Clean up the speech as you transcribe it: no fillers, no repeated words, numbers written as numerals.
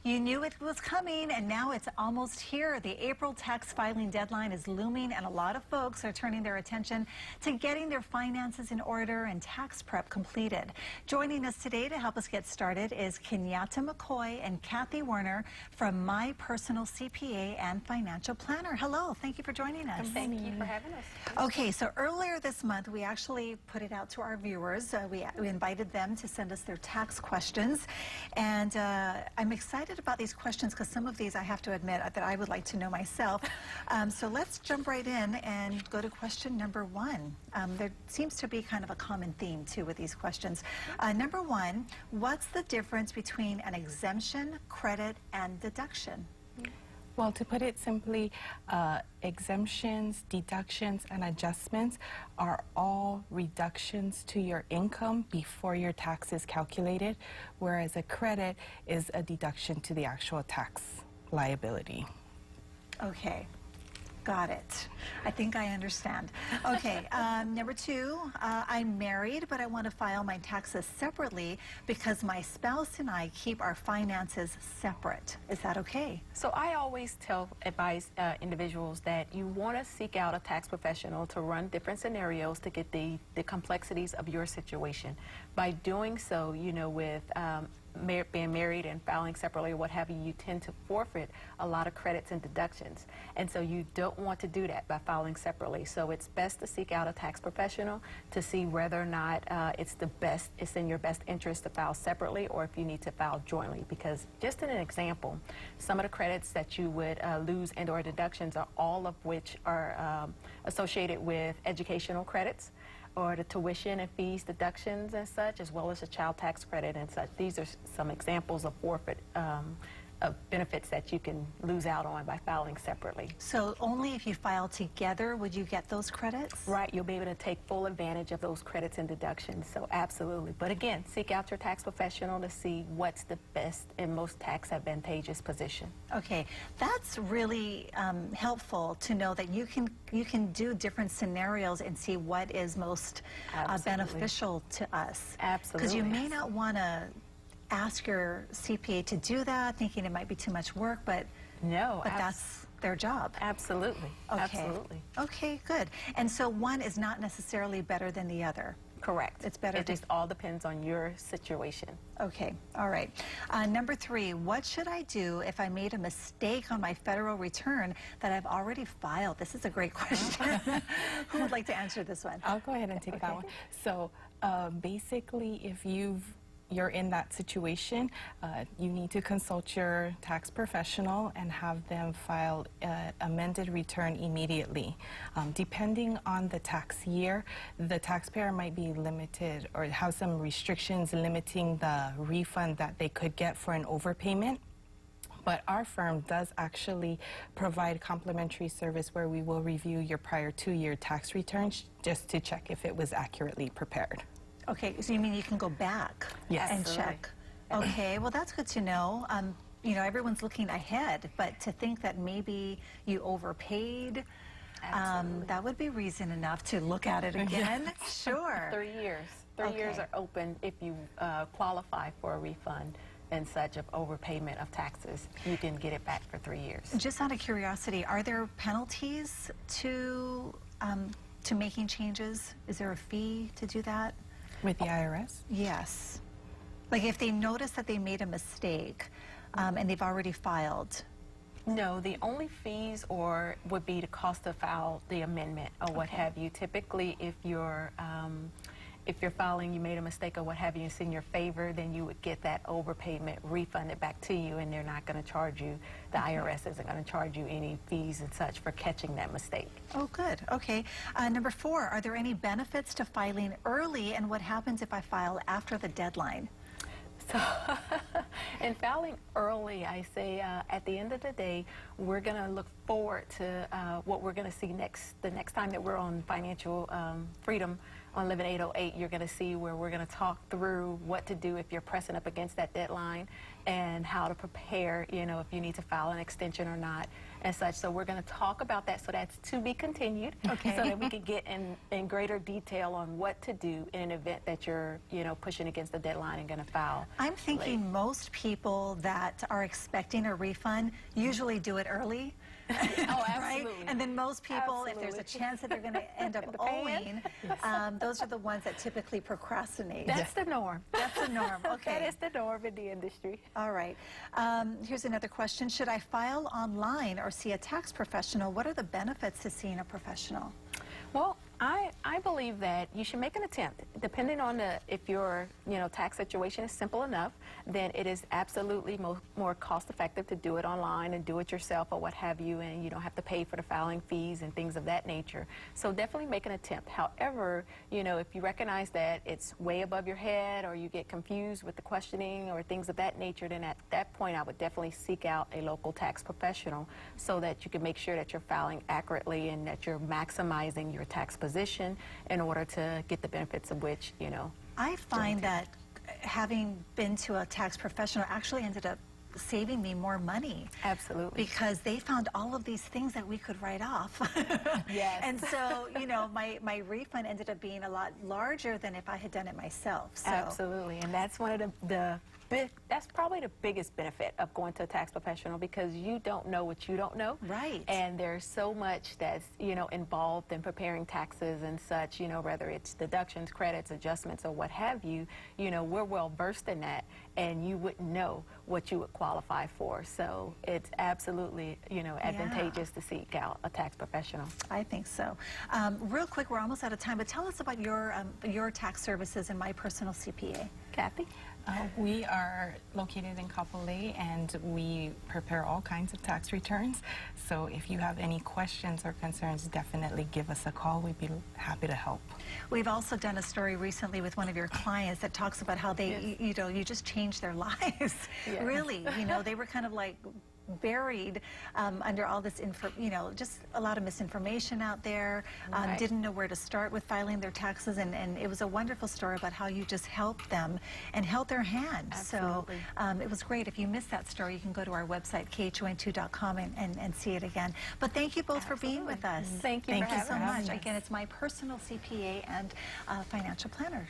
You knew it was coming, and now it's almost here. The April tax filing deadline is looming, and a lot of folks are turning their attention to getting their finances in order and tax prep completed. Joining us today to help us get started is Kenyatta McCoy and Kathy Werner from My Personal CPA and Financial Planner. Hello, thank you for joining us. Thank you for having us. Okay, so earlier this month, we actually put it out to our viewers. We invited them to send us their tax questions, and I'm excited about these questions because some of these I have to admit that I would like to know myself. So let's jump right in and go to question number one. There seems to be kind of a common theme too with these questions. Number one, what's the difference between an exemption, credit, and deduction? Well, to put it simply, exemptions, deductions, and adjustments are all reductions to your income before your tax is calculated, whereas a credit is a deduction to the actual tax liability. Okay. Got it. I think I understand. Okay, number two, I'm married, but I want to file my taxes separately because my spouse and I keep our finances separate. Is that okay? So I always advise individuals that you want to seek out a tax professional to run different scenarios to get the complexities of your situation. By doing so, you know, with being married and filing separately or what have you, you tend to forfeit a lot of credits and deductions. And so you don't want to do that by filing separately. So it's best to seek out a tax professional to see whether or not it's in your best interest to file separately or if you need to file jointly. Because just in an example, some of the credits that you would lose and or deductions are all of which are associated with educational credits, or the tuition and fees deductions and such, as well as the child tax credit and such. These are some examples of forfeit of benefits that you can lose out on by filing separately. So only if you file together would you get those credits? Right, you'll be able to take full advantage of those credits and deductions, so absolutely. But again, seek out your tax professional to see what's the best and most tax advantageous position. Okay, that's really helpful to know that you can do different scenarios and see what is most beneficial to us. Absolutely. Because you may not want to ask your CPA to do that, thinking it might be too much work, but that's their job. Absolutely. Okay. Absolutely. Okay, good. And so one is not necessarily better than the other. Correct. It's better. It just all depends on your situation. Okay, all right. Number three, what should I do if I made a mistake on my federal return that I've already filed? This is a great question. Who would like to answer this one? I'll go ahead and take that one. So basically, if you're in that situation, you need to consult your tax professional and have them file an amended return immediately. Depending on the tax year, the taxpayer might be limited or have some restrictions limiting the refund that they could get for an overpayment. But our firm does actually provide complimentary service where we will review your prior 2-year tax returns just to check if it was accurately prepared. Okay, so you mean you can go back and check? Okay, well that's good to know. You know, everyone's looking ahead, but to think that maybe you overpaid, that would be reason enough to look at it again. Sure. 3 years. 3 years are open if you qualify for a refund and such of overpayment of taxes. You can get it back for 3 years. Just out of curiosity, are there penalties to making changes? Is there a fee to do that? With the IRS? Yes. Like if they notice that they made a mistake and they've already filed. No, the only fees would be the cost to file the amendment or what have you. Typically, if you're filing, you made a mistake or what have you, it's in your favor, then you would get that overpayment refunded back to you, and they're not going to charge you, the IRS isn't going to charge you any fees and such for catching that mistake. Oh, good. Okay. Number four, are there any benefits to filing early, and what happens if I file after the deadline? So, in filing early, I say at the end of the day, we're going to look forward to what we're going to see the next time that we're on Financial Freedom on Living 808. You're going to see where we're going to talk through what to do if you're pressing up against that deadline and how to prepare, you know, if you need to file an extension or not and such. So we're going to talk about that. So that's to be continued. Okay. So that we can get in greater detail on what to do in an event that you're, you know, pushing against the deadline and going to file. I'm thinking late. most people that are expecting a refund usually do it early. Oh, Right? absolutely. And then most people, if there's a Absolutely. chance that they're going to end up The pan. owing, those are the ones that typically procrastinate. That's the norm. That's the norm. That Okay. is the norm in the industry. All right. Here's another question. Should I file online or see a tax professional? What are the benefits to seeing a professional? Well, I believe that you should make an attempt. Depending on if your tax situation is simple enough, then it is absolutely more cost effective to do it online and do it yourself or what have you, and you don't have to pay for the filing fees and things of that nature. So definitely make an attempt. However, if you recognize that it's way above your head or you get confused with the questioning or things of that nature, then at that point I would definitely seek out a local tax professional so that you can make sure that you're filing accurately and that you're maximizing your tax position in order to get the benefits of which, I find that having been to a tax professional actually ended up saving me more money. Absolutely. Because they found all of these things that we could write off. Yes. And so, my refund ended up being a lot larger than if I had done it myself. So. Absolutely, and that's one of that's probably the biggest benefit of going to a tax professional, because you don't know what you don't know. Right. And there's so much that's, involved in preparing taxes and such, whether it's deductions, credits, adjustments, or what have you, we're well versed in that, and you wouldn't know what you would qualify for. So it's absolutely, advantageous to seek out a tax professional. I think so. Real quick, we're almost out of time, but tell us about your tax services and My Personal CPA. Kathy? We are located in Kapolei, and we prepare all kinds of tax returns. So if you have any questions or concerns, definitely give us a call. We'd be happy to help. We've also done a story recently with one of your clients that talks about how they, Yes. you just changed their lives. Yes. Really, they were kind of like buried under all this just a lot of misinformation out there, Right. didn't know where to start with filing their taxes, and it was a wonderful story about how you just helped them and held their hand. Absolutely. So it was great. If you missed that story, you can go to our website, khon2.com, and see it again. But thank you both for being with us. Thank you Thank for you so having us. much. Again, it's My Personal CPA and financial planner.